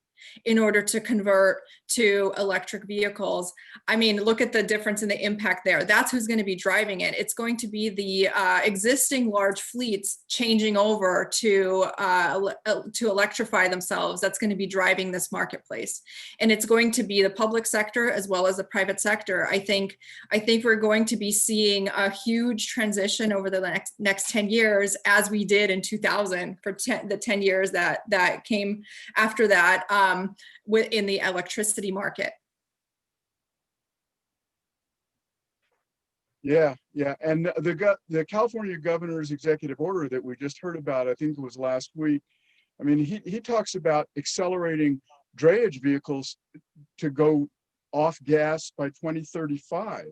in order to convert to electric vehicles. I mean, look at the difference in the impact there. That's who's going to be driving it. It's going to be the existing large fleets changing over to electrify themselves. That's going to be driving this marketplace. And it's going to be the public sector as well as the private sector. I think we're going to be seeing a huge transition over the next 10 years, as we did in 2000 for the 10 years that came after that. In the electricity market. Yeah. And the California governor's executive order that we just heard about, I think it was last week. I mean, he talks about accelerating drayage vehicles to go off gas by 2035.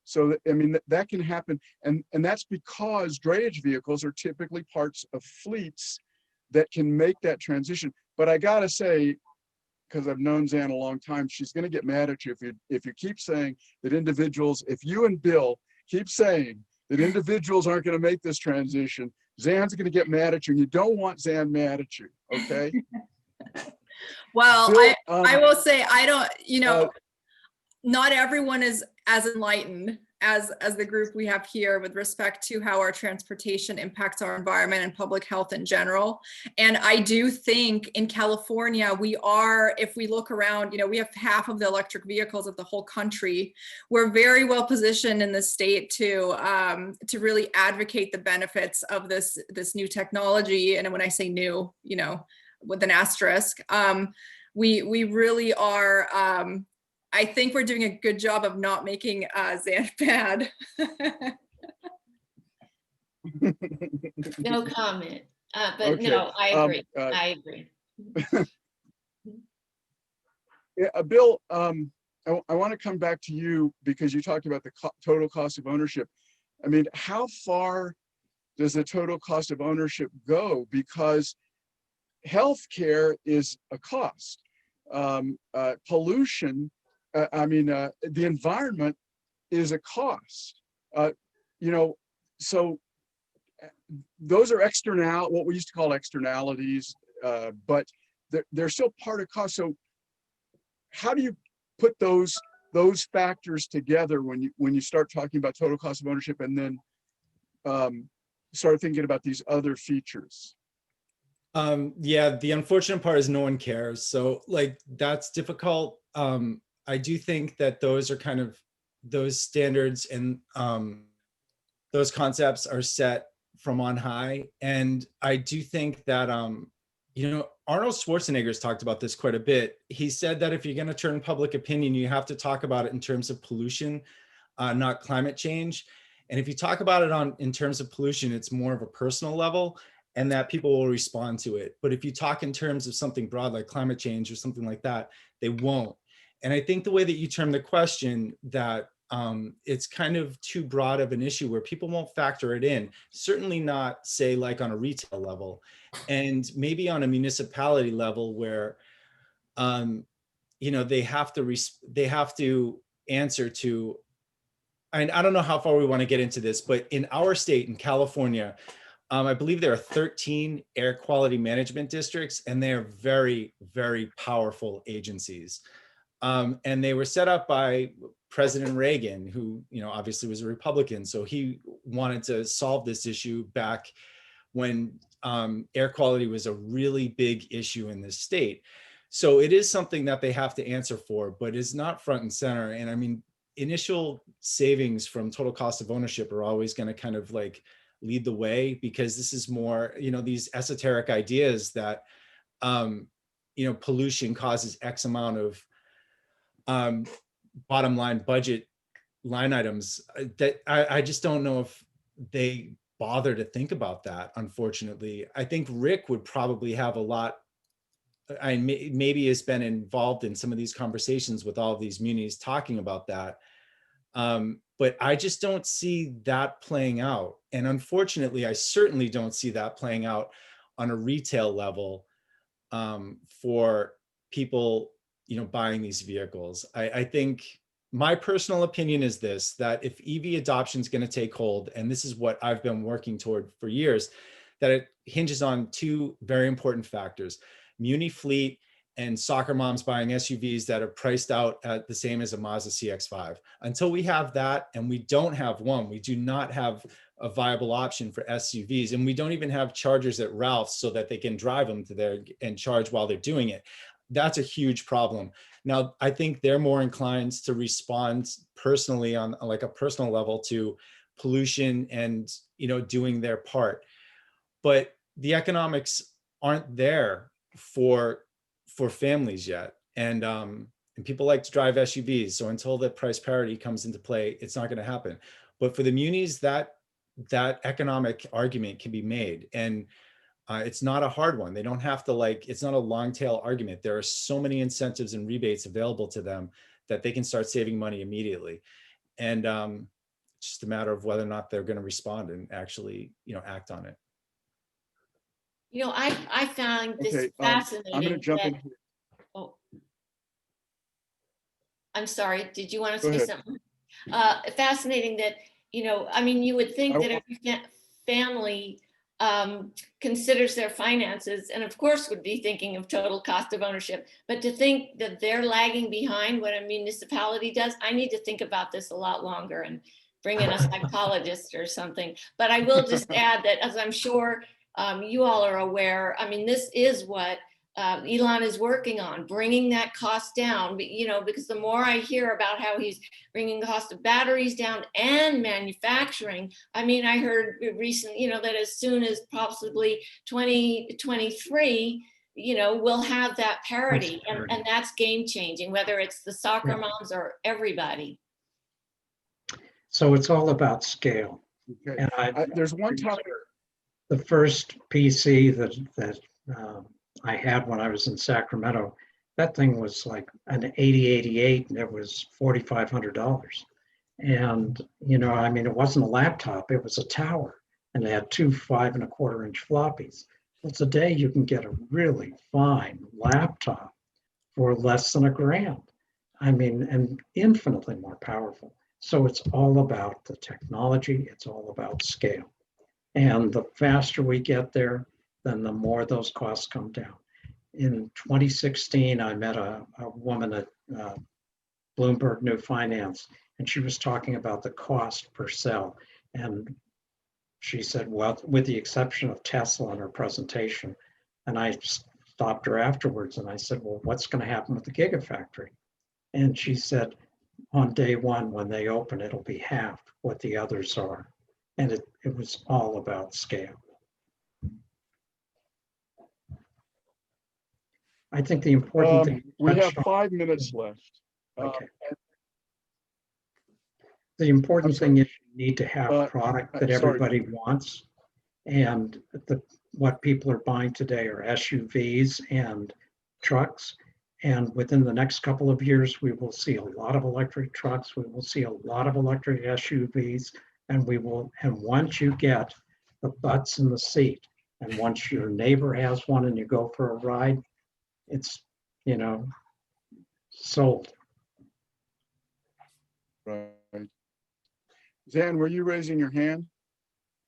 So that, I mean, that can happen. And that's because drayage vehicles are typically parts of fleets that can make that transition. But I gotta say, because I've known Zan a long time, she's going to get mad at you if you keep saying that individuals, if you and Bill keep saying that individuals aren't going to make this transition, Zan's going to get mad at you, and you don't want Zan mad at you. Okay. Well, Bill, I will say, I don't, uh, not everyone is as enlightened as the group we have here with respect to how our transportation impacts our environment and public health in general. And I do think in California, we are, if we look around, we have half of the electric vehicles of the whole country. We're very well positioned in the state to really advocate the benefits of this new technology. And when I say new, with an asterisk, we really are, I think we're doing a good job of not making Zan bad. No comment. But Okay, no, I agree. I agree. Yeah, Bill, I want to come back to you because you talked about the total cost of ownership. I mean, how far does the total cost of ownership go? Because healthcare is a cost. Pollution, the environment is a cost. So those are what we used to call externalities, but they're still part of cost. So how do you put those factors together when you start talking about total cost of ownership, and then start thinking about these other features? Yeah, the unfortunate part is no one cares. So like that's difficult. I do think that those are kind of those standards and those concepts are set from on high. And I do think that, Arnold Schwarzenegger's talked about this quite a bit. He said that if you're going to turn public opinion, you have to talk about it in terms of pollution, not climate change. And if you talk about it in terms of pollution, it's more of a personal level, and that people will respond to it. But if you talk in terms of something broad like climate change or something like that, they won't. And I think the way that you term the question, that it's kind of too broad of an issue where people won't factor it in, certainly not say like on a retail level, and maybe on a municipality level where, they have to answer to, and I don't know how far we want to get into this, but in our state, in California, I believe there are 13 air quality management districts, and they are very, very powerful agencies. And they were set up by President Reagan, who, obviously was a Republican. So he wanted to solve this issue back when air quality was a really big issue in this state. So it is something that they have to answer for, but it's not front and center. And I mean, initial savings from total cost of ownership are always going to kind of like lead the way, because this is more, these esoteric ideas that, pollution causes X amount of bottom line budget line items, that I just don't know if they bother to think about that. Unfortunately, I think Rick would probably have a lot. Maybe has been involved in some of these conversations with all of these munis talking about that. But I just don't see that playing out. And unfortunately, I certainly don't see that playing out on a retail level for people, buying these vehicles. I think my personal opinion is this, that if EV adoption is going to take hold, and this is what I've been working toward for years, that it hinges on two very important factors: muni fleet and soccer moms buying SUVs that are priced out at the same as a Mazda CX-5. Until we have that, and we don't have one, we do not have a viable option for SUVs, and we don't even have chargers at Ralph's so that they can drive them to there and charge while they're doing it. That's a huge problem. Now, I think they're more inclined to respond personally on like a personal level to pollution and, doing their part. But the economics aren't there for families yet. And people like to drive SUVs. So until the price parity comes into play, it's not going to happen. But for the munis, that economic argument can be made. And it's not a hard one. They don't have to it's not a long tail argument. There are so many incentives and rebates available to them that they can start saving money immediately. And it's just a matter of whether or not they're going to respond and actually, act on it. I found this fascinating. I'm going to jump in here. Oh, I'm sorry. Did you want to Go say ahead. something? Fascinating that, you would think that every family considers their finances, and of course would be thinking of total cost of ownership, but to think that they're lagging behind what a municipality does, I need to think about this a lot longer and bring in a psychologist or something. But I will just add that, as I'm sure you all are aware, I mean, this is what Elon is working on, bringing that cost down, because the more I hear about how he's bringing the cost of batteries down and manufacturing, I mean, I heard recently, that as soon as possibly 2023, we'll have that parity, and that's game changing, whether it's the soccer moms or everybody. So it's all about scale. Okay. And There's one topic. the first PC that I had when I was in Sacramento, that thing was like an 8088 and it was $4,500. And, I mean, it wasn't a laptop, it was a tower, and it had two 5 1/4 inch floppies. Well, today you can get a really fine laptop for less than $1,000. I mean, and infinitely more powerful. So it's all about the technology, it's all about scale. And the faster we get there, then the more those costs come down. In 2016, I met a woman at Bloomberg New Finance, and she was talking about the cost per cell. And she said, well, with the exception of Tesla in her presentation, and I stopped her afterwards and I said, well, what's going to happen with the Gigafactory? And she said, on day one, when they open, it'll be half what the others are. And it was all about scale. I think the important thing. We have 5 minutes left. Okay. The important thing is you need to have a product that everybody wants. And what people are buying today are SUVs and trucks. And within the next couple of years, we will see a lot of electric trucks. We will see a lot of electric SUVs. And once you get the butts in the seat, and once your neighbor has one and you go for a ride, it's, sold. Right. Zan, were you raising your hand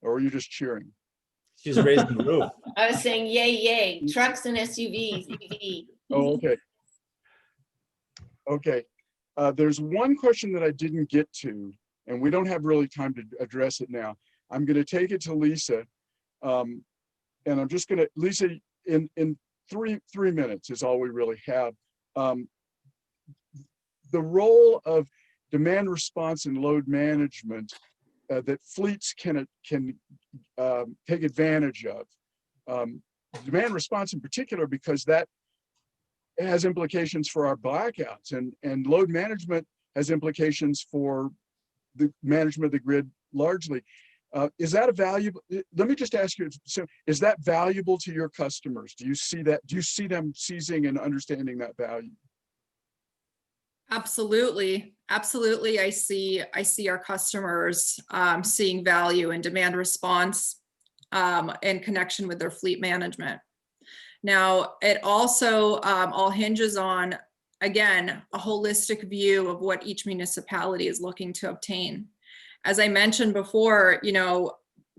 or were you just cheering? She's raising the roof. I was saying, yay, yay, trucks and SUVs, EV. Oh, okay. Okay. There's one question that I didn't get to, and we don't have really time to address it now. I'm going to take it to Lisa. And I'm just going to, Lisa, in three minutes is all we really have. The role of demand response and load management that fleets can take advantage of. Demand response in particular, because that has implications for our blackouts, and load management has implications for the management of the grid largely. Is that a valuable, let me just ask you, so is that valuable to your customers? Do you see that? Do you see them seizing and understanding that value? Absolutely. Absolutely. I see our customers seeing value in demand response in connection with their fleet management. Now, it also all hinges on, again, a holistic view of what each municipality is looking to obtain. As I mentioned before,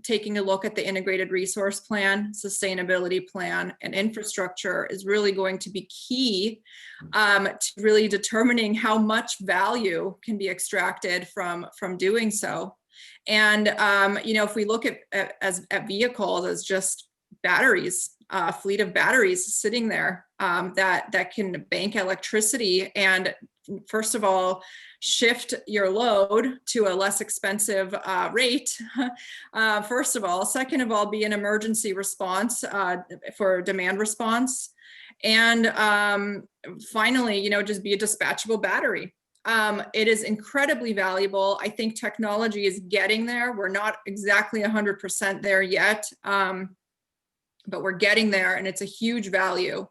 taking a look at the integrated resource plan, sustainability plan, and infrastructure is really going to be key to really determining how much value can be extracted from doing so. And if we look at vehicles as just batteries, a fleet of batteries sitting there that can bank electricity and, first of all, shift your load to a less expensive rate, first of all. Second of all, be an emergency response for demand response. And finally, just be a dispatchable battery. It is incredibly valuable. I think technology is getting there. We're not exactly 100% there yet, but we're getting there, and it's a huge value.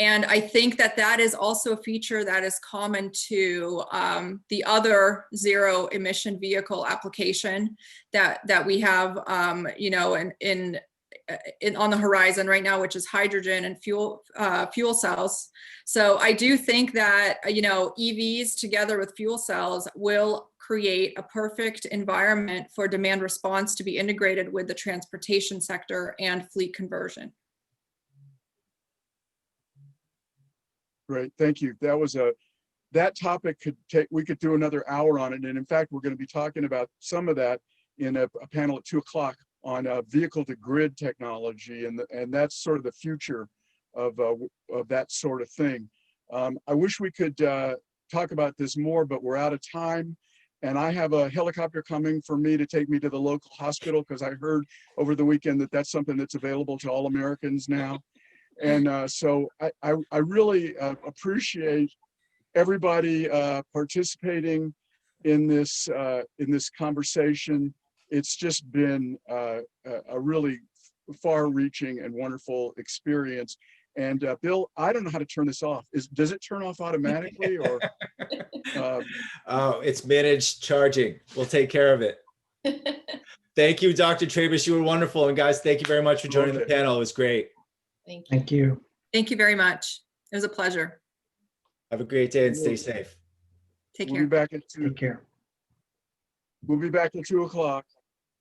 And I think that is also a feature that is common to the other zero emission vehicle application that we have, on the horizon right now, which is hydrogen and fuel cells. So I do think that, EVs together with fuel cells will create a perfect environment for demand response to be integrated with the transportation sector and fleet conversion. Great, thank you. That topic we could do another hour on it. And in fact, we're going to be talking about some of that in a panel at 2:00 on vehicle to grid technology. And that's sort of the future of that sort of thing. I wish we could talk about this more, but we're out of time. And I have a helicopter coming for me to take me to the local hospital, because I heard over the weekend that that's something that's available to all Americans now. And so I really appreciate everybody participating in this conversation. It's just been a really far-reaching and wonderful experience. And Bill, I don't know how to turn this off. Does it turn off automatically, or? Oh, it's managed charging. We'll take care of it. Thank you, Dr. Travis. You were wonderful. And guys, thank you very much for joining the Okay. panel. It was great. Thank you. Thank you. Thank you very much. It was a pleasure. Have a great day and stay safe. Take We'll care. be back at Take care. 2:00.